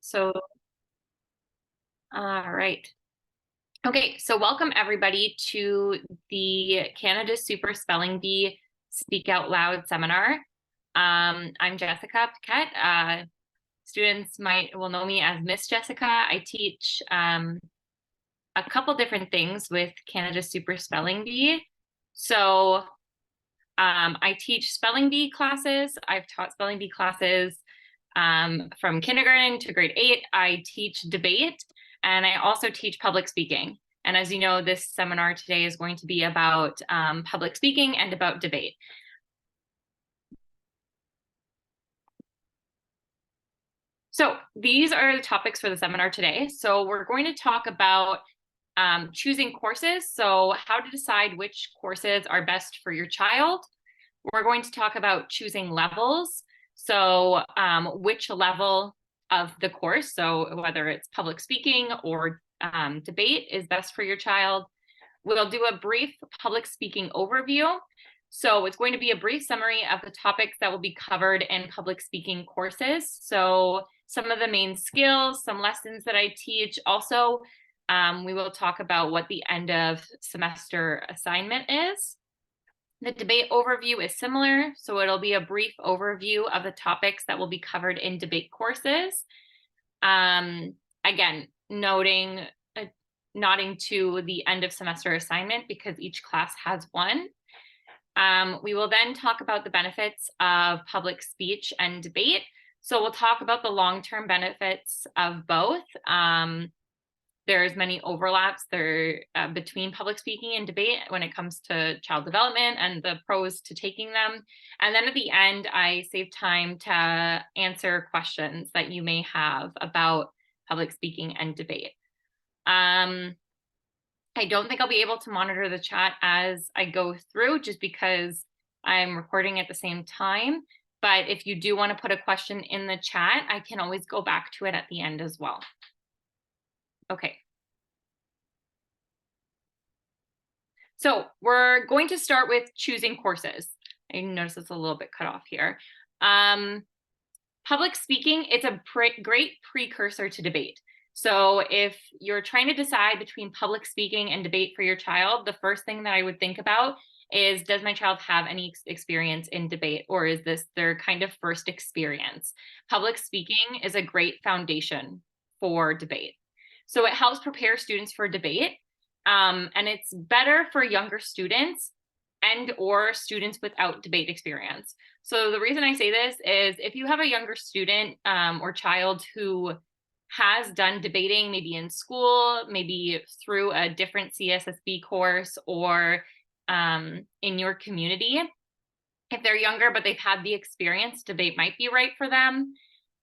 So, all right. Okay, so welcome everybody to the Canada Super Spelling Bee Speak Out Loud seminar. I'm Jessica Paquette. Students will know me as Miss Jessica. I teach a couple different things with Canada Super Spelling Bee. So I teach spelling bee classes. I've taught spelling bee classes from kindergarten to grade 8. I teach debate, and I also teach public speaking. And as you know, this seminar today is going to be about public speaking and about debate. So these are the topics for the seminar today. So we're going to talk about choosing courses. So how to decide which courses are best for your child. We're going to talk about choosing levels. So which level of the course, so whether it's public speaking or debate, is best for your child. We'll do a brief public speaking overview. So it's going to be a brief summary of the topics that will be covered in public speaking courses. So some of the main skills, some lessons that I teach. Also, we will talk about what the end of semester assignment is. The debate overview is similar, so it'll be a brief overview of the topics that will be covered in debate courses. Again, nodding to the end of semester assignment because each class has one. We will then talk about the benefits of public speech and debate. So we'll talk about the long-term benefits of both. There's many overlaps there between public speaking and debate when it comes to child development and the pros to taking them. And then at the end, I save time to answer questions that you may have about public speaking and debate. I don't think I'll be able to monitor the chat as I go through just because I'm recording at the same time. But if you do want to put a question in the chat, I can always go back to it at the end as well. Okay. So we're going to start with choosing courses. I notice it's a little bit cut off here. Public speaking, it's a great precursor to debate. So if you're trying to decide between public speaking and debate for your child, the first thing that I would think about is, does my child have any experience in debate, or is this their kind of first experience? Public speaking is a great foundation for debate. So it helps prepare students for debate, and it's better for younger students and or students without debate experience. So the reason I say this is if you have a younger student or child who has done debating, maybe in school, maybe through a different CSSB course, or in your community, if they're younger but they've had the experience, debate might be right for them.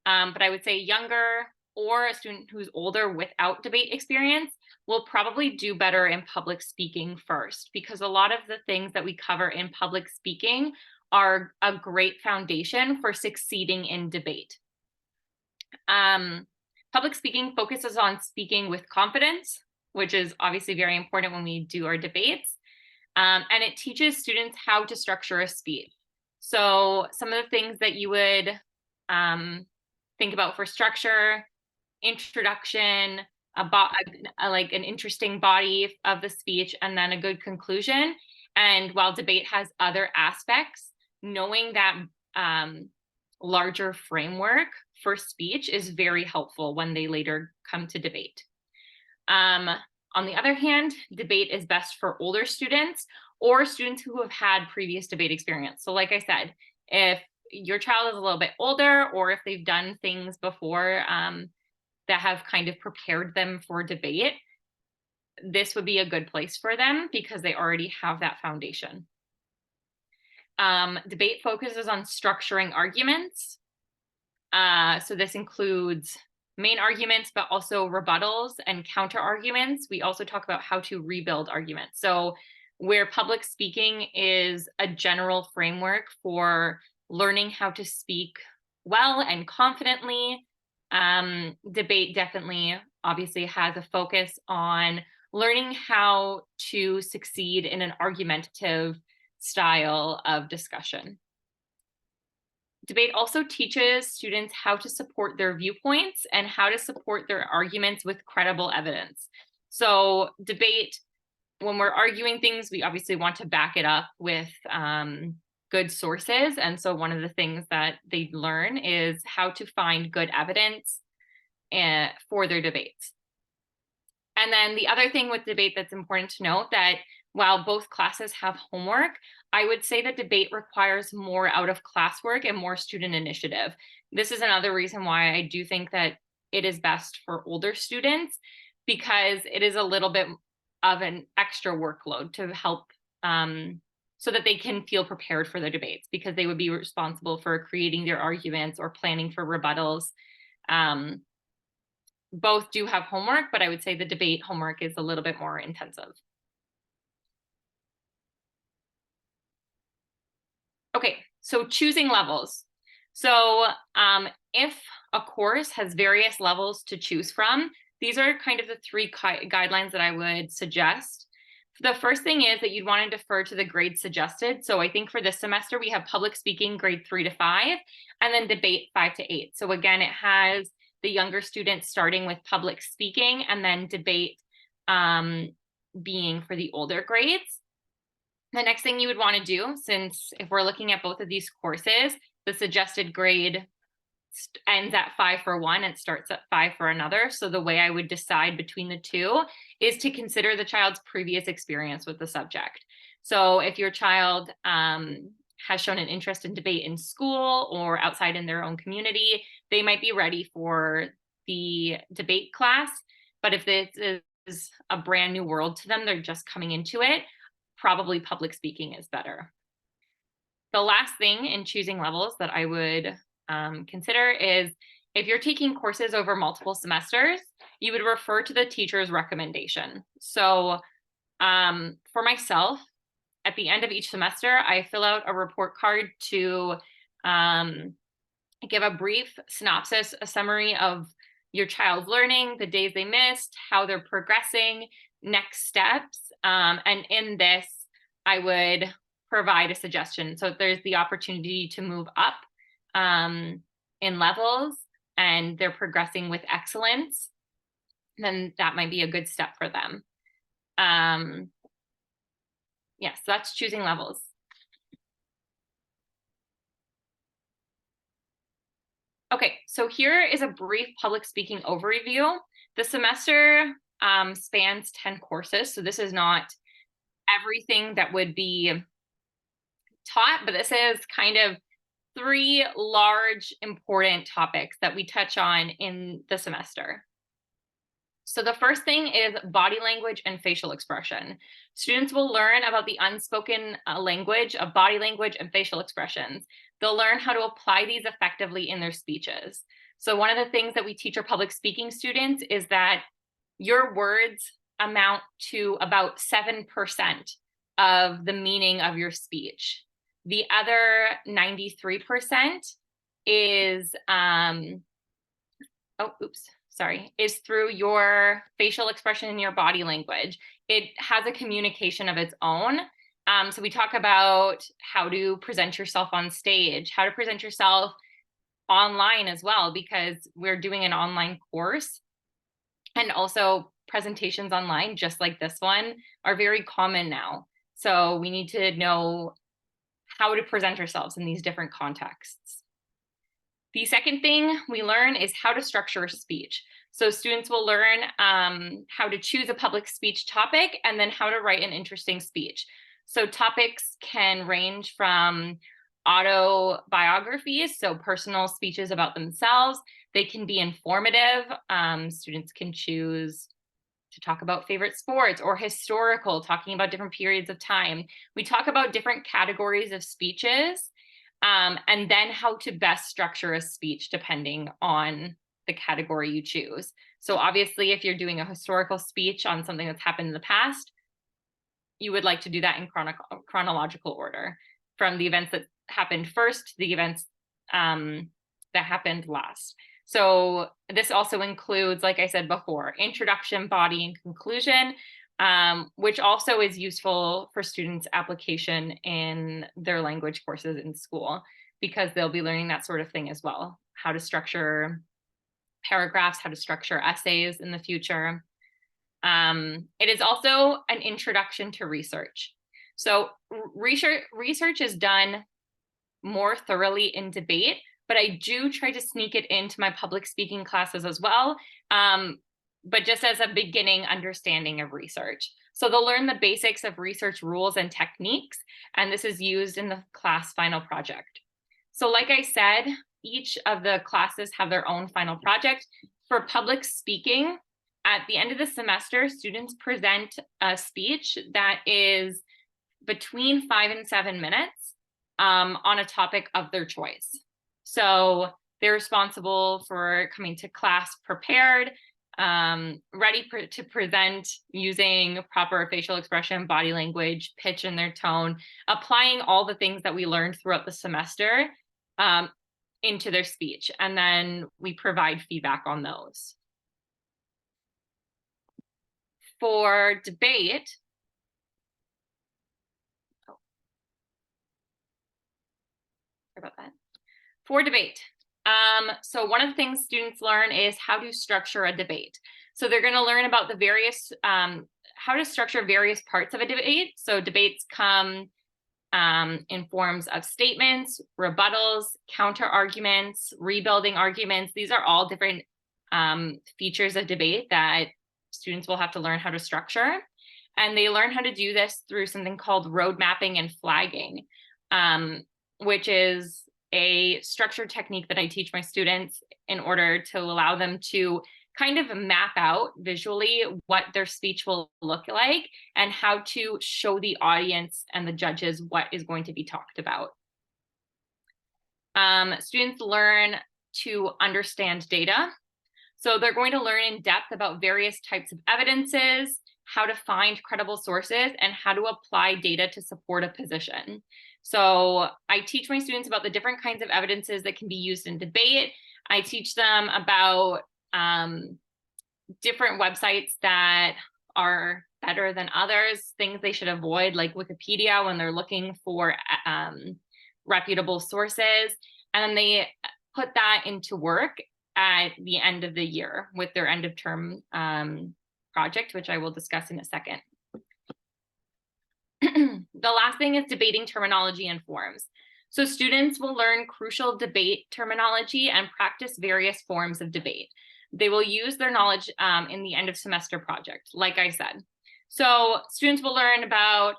But I would say younger or a student who's older without debate experience will probably do better in public speaking first, because a lot of the things that we cover in public speaking are a great foundation for succeeding in debate. Public speaking focuses on speaking with confidence, which is obviously very important when we do our debates. And it teaches students how to structure a speech. So some of the things that you would think about for structure: introduction, like an interesting body of the speech, and then a good conclusion. And while debate has other aspects, knowing that larger framework for speech is very helpful when they later come to debate. On the other hand, debate is best for older students or students who have had previous debate experience. So like I said, if your child is a little bit older, or if they've done things before that have kind of prepared them for debate, this would be a good place for them because they already have that foundation. Debate focuses on structuring arguments. So this includes main arguments, but also rebuttals and counter arguments. We also talk about how to rebuild arguments. So where public speaking is a general framework for learning how to speak well and confidently, debate definitely obviously has a focus on learning how to succeed in an argumentative style of discussion. Debate also teaches students how to support their viewpoints and how to support their arguments with credible evidence. So debate, when we're arguing things, we obviously want to back it up with good sources. And so one of the things that they learn is how to find good evidence for their debates. And then the other thing with debate that's important to note, that while both classes have homework, I would say that debate requires more out of classwork and more student initiative. This is another reason why I do think that it is best for older students, because it is a little bit of an extra workload to help so that they can feel prepared for the debates, because they would be responsible for creating their arguments or planning for rebuttals. Both do have homework, but I would say the debate homework is a little bit more intensive. Okay, so choosing levels. So if a course has various levels to choose from, these are kind of the three guidelines that I would suggest. The first thing is that you'd want to defer to the grade suggested. So I think for this semester, we have public speaking grade 3 to 5, and then debate 5 to 8. So again, it has the younger students starting with public speaking, and then debate being for the older grades. The next thing you would want to do, since if we're looking at both of these courses, the suggested grade ends at 5 for one and starts at 5 for another. So the way I would decide between the two is to consider the child's previous experience with the subject. So if your child has shown an interest in debate in school or outside in their own community, they might be ready for the debate class. But if this is a brand new world to them, they're just coming into it, probably public speaking is better. The last thing in choosing levels that I would consider is, if you're taking courses over multiple semesters, you would refer to the teacher's recommendation. So for myself, at the end of each semester, I fill out a report card to give a brief synopsis, a summary of your child's learning, the days they missed, how they're progressing, next steps. And in this, I would provide a suggestion. So if there's the opportunity to move up in levels and they're progressing with excellence, then that might be a good step for them. Yes, so that's choosing levels. Okay, so here is a brief public speaking overview. The semester spans 10 courses, so this is not everything that would be taught, but this is kind of 3 large important topics that we touch on in the semester. So the first thing is body language and facial expression. Students will learn about the unspoken language of body language and facial expressions. They'll learn how to apply these effectively in their speeches. So one of the things that we teach our public speaking students is that your words amount to about 7% of the meaning of your speech. The other 93% is, is through your facial expression and your body language. It has a communication of its own. So we talk about how to present yourself on stage, how to present yourself online as well, because we're doing an online course. And also presentations online, just like this one, are very common now. So we need to know how to present ourselves in these different contexts. The second thing we learn is how to structure a speech. So students will learn how to choose a public speech topic and then how to write an interesting speech. So topics can range from autobiographies, so personal speeches about themselves. They can be informative. Students can choose to talk about favorite sports, or historical, talking about different periods of time. We talk about different categories of speeches, and then how to best structure a speech depending on the category you choose. So obviously, if you're doing a historical speech on something that's happened in the past, you would like to do that in chronological order, from the events that happened first to the events that happened last. So this also includes, like I said before, introduction, body, and conclusion, which also is useful for students' application in their language courses in school. because they'll be learning that sort of thing as well. How to structure paragraphs, how to structure essays in the future. It is also an introduction to research. So research is done more thoroughly in debate, but I do try to sneak it into my public speaking classes as well, but just as a beginning understanding of research. So they'll learn the basics of research rules and techniques, and this is used in the class final project. So like I said, each of the classes have their own final project. For public speaking, at the end of the semester, students present a speech that is between 5 and 7 minutes on a topic of their choice. So they're responsible for coming to class prepared, ready to present using proper facial expression, body language, pitch in their tone, applying all the things that we learned throughout the semester into their speech. And then we provide feedback on those. For debate, about that. For debate, so one of the things students learn is how to structure a debate. So they're going to learn about the various, how to structure various parts of a debate. So debates come in forms of statements, rebuttals, counter arguments, rebuilding arguments. These are all different features of debate that students will have to learn how to structure. And they learn how to do this through something called road mapping and flagging, which is a structured technique that I teach my students in order to allow them to kind of map out visually what their speech will look like and how to show the audience and the judges what is going to be talked about. Students learn to understand data. So they're going to learn in depth about various types of evidences, how to find credible sources, and how to apply data to support a position. So I teach my students about the different kinds of evidences that can be used in debate. I teach them about different websites that are better than others, things they should avoid, like Wikipedia when they're looking for reputable sources. And then they put that into work at the end of the year with their end of term project, which I will discuss in a second. The last thing is debating terminology and forms. So students will learn crucial debate terminology and practice various forms of debate. They will use their knowledge in the end of semester project, like I said. So students will learn about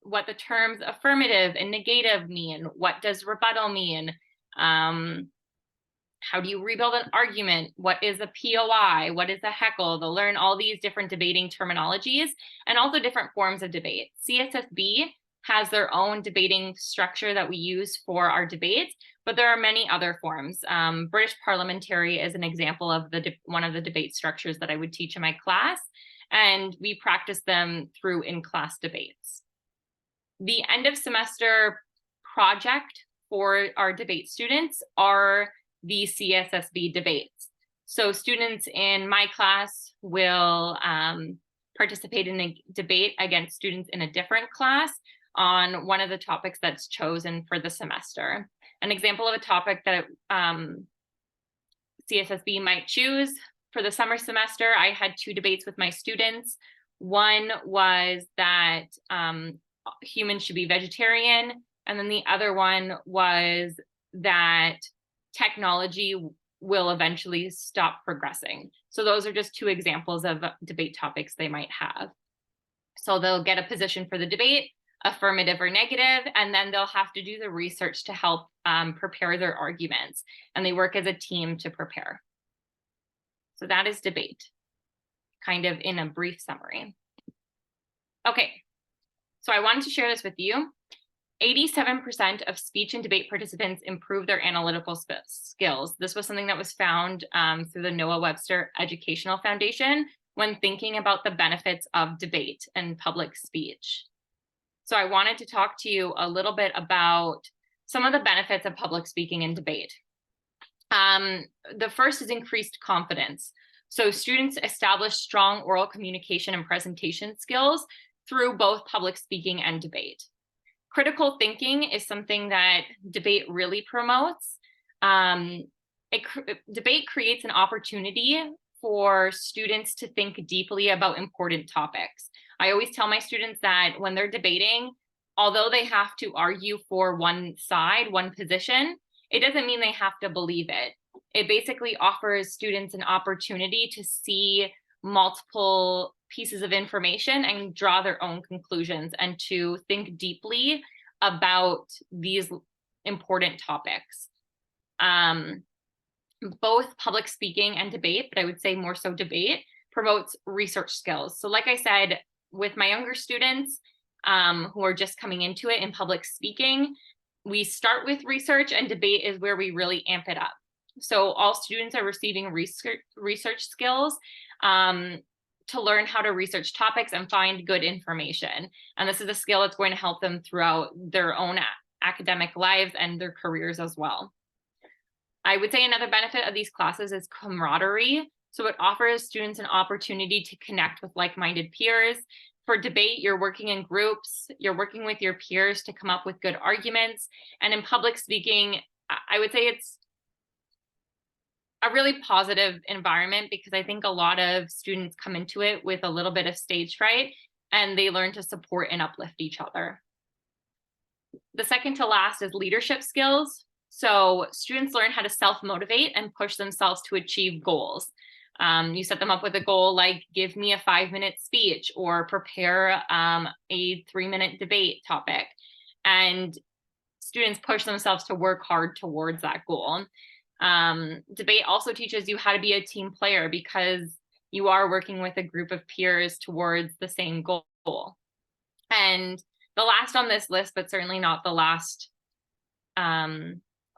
what the terms affirmative and negative mean. What does rebuttal mean? How do you rebuild an argument? What is a POI? What is a heckle? They'll learn all these different debating terminologies and also different forms of debate. CSSB has their own debating structure that we use for our debates, but there are many other forms. British parliamentary is an example of one of the debate structures that I would teach in my class, and we practice them through in-class debates. The end of semester project for our debate students are the CSSB debates. So students in my class will participate in a debate against students in a different class on one of the topics that's chosen for the semester. An example of a topic that CSSB might choose for the summer semester, I had 2 debates with my students. One was that humans should be vegetarian, and then the other one was that technology will eventually stop progressing. So those are just 2 examples of debate topics they might have. So they'll get a position for the debate, affirmative or negative, and then they'll have to do the research to help prepare their arguments. And they work as a team to prepare. So that is debate, kind of in a brief summary. Okay, so I wanted to share this with you. 87% of speech and debate participants improve their analytical skills. This was something that was found through the Noah Webster Educational Foundation when thinking about the benefits of debate and public speech. So I wanted to talk to you a little bit about some of the benefits of public speaking and debate. The first is increased confidence. So students establish strong oral communication and presentation skills through both public speaking and debate. Critical thinking is something that debate really promotes. Debate creates an opportunity for students to think deeply about important topics. I always tell my students that when they're debating, although they have to argue for one side, one position, it doesn't mean they have to believe it. It basically offers students an opportunity to see multiple pieces of information and draw their own conclusions and to think deeply about these important topics. Both public speaking and debate, but I would say more so debate, promotes research skills. So like I said, with my younger students who are just coming into it in public speaking, we start with research, and debate is where we really amp it up. So all students are receiving research skills to learn how to research topics and find good information. And this is a skill that's going to help them throughout their own academic lives and their careers as well. I would say another benefit of these classes is camaraderie. So it offers students an opportunity to connect with like-minded peers. For debate, you're working in groups, you're working with your peers to come up with good arguments. And in public speaking, I would say it's a really positive environment, because I think a lot of students come into it with a little bit of stage fright, and they learn to support and uplift each other. The second to last is leadership skills. So students learn how to self-motivate and push themselves to achieve goals. You set them up with a goal like, give me a 5-minute speech, or prepare a 3-minute debate topic. And students push themselves to work hard towards that goal. Debate also teaches you how to be a team player, because you are working with a group of peers towards the same goal. And the last on this list, but certainly not the last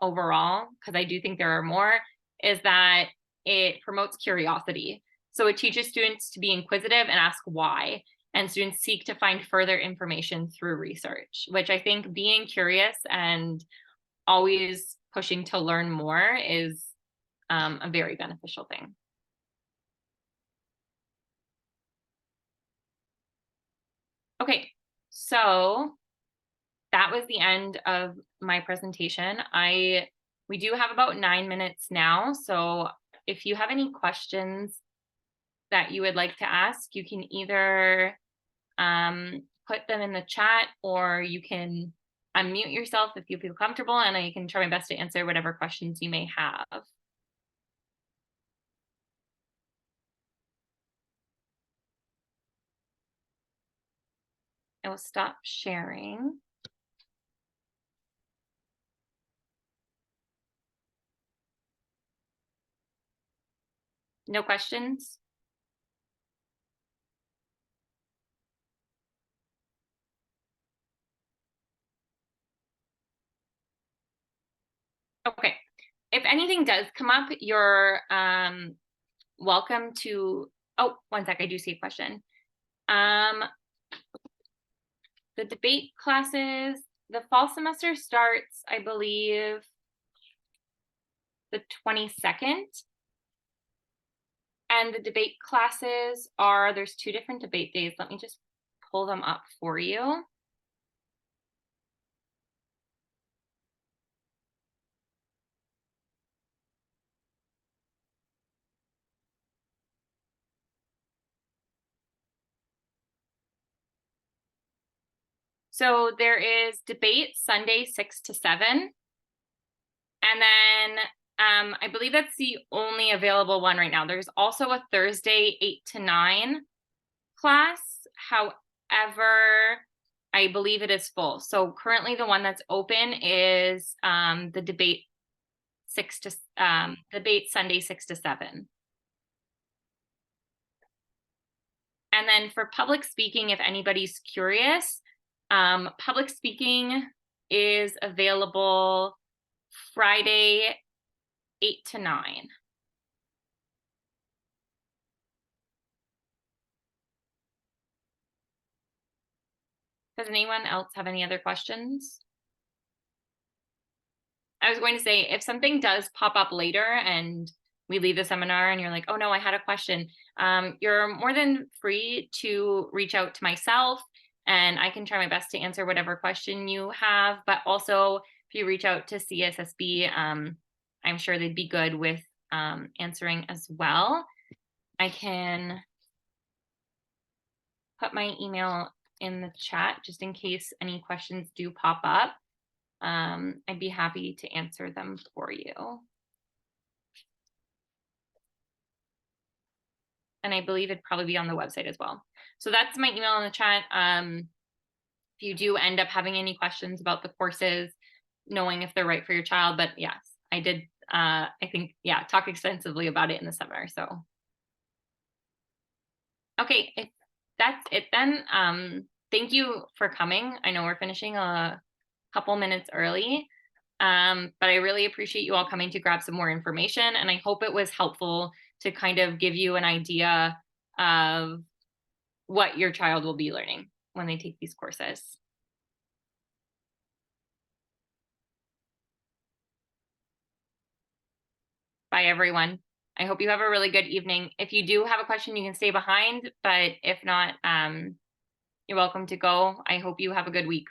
overall, because I do think there are more, is that it promotes curiosity. So it teaches students to be inquisitive and ask why, and students seek to find further information through research, which I think being curious and always pushing to learn more is a very beneficial thing. Okay, so that was the end of my presentation. We do have about 9 minutes now, so if you have any questions that you would like to ask, you can either put them in the chat, or you can unmute yourself if you feel comfortable, and I can try my best to answer whatever questions you may have. I will stop sharing. No questions? Okay. If anything does come up, you're welcome to, oh, one sec, I do see a question. The debate classes, the fall semester starts, I believe, the 22nd. And the debate classes are, there's 2 different debate days. Let me just pull them up for you. So there is debate Sunday 6 to 7. And then I believe that's the only available one right now. There's also a Thursday 8 to 9 class. However, I believe it is full. So currently the one that's open is the debate debate Sunday 6 to 7. And then for public speaking, if anybody's curious, public speaking is available Friday 8 to 9. Does anyone else have any other questions? I was going to say, if something does pop up later and we leave the seminar and you're like, oh no, I had a question, you're more than free to reach out to myself, and I can try my best to answer whatever question you have. But also, if you reach out to CSSB, I'm sure they'd be good with answering as well. I can put my email in the chat just in case any questions do pop up. I'd be happy to answer them for you. And I believe it'd probably be on the website as well. So that's my email in the chat. If you do end up having any questions about the courses, knowing if they're right for your child. But yes, I did, I think, yeah, talk extensively about it in the seminar. So, okay, if that's it then. Thank you for coming. I know we're finishing a couple minutes early, but I really appreciate you all coming to grab some more information. And I hope it was helpful to kind of give you an idea of what your child will be learning when they take these courses. Bye, everyone. I hope you have a really good evening. If you do have a question, you can stay behind, but if not, you're welcome to go. I hope you have a good week.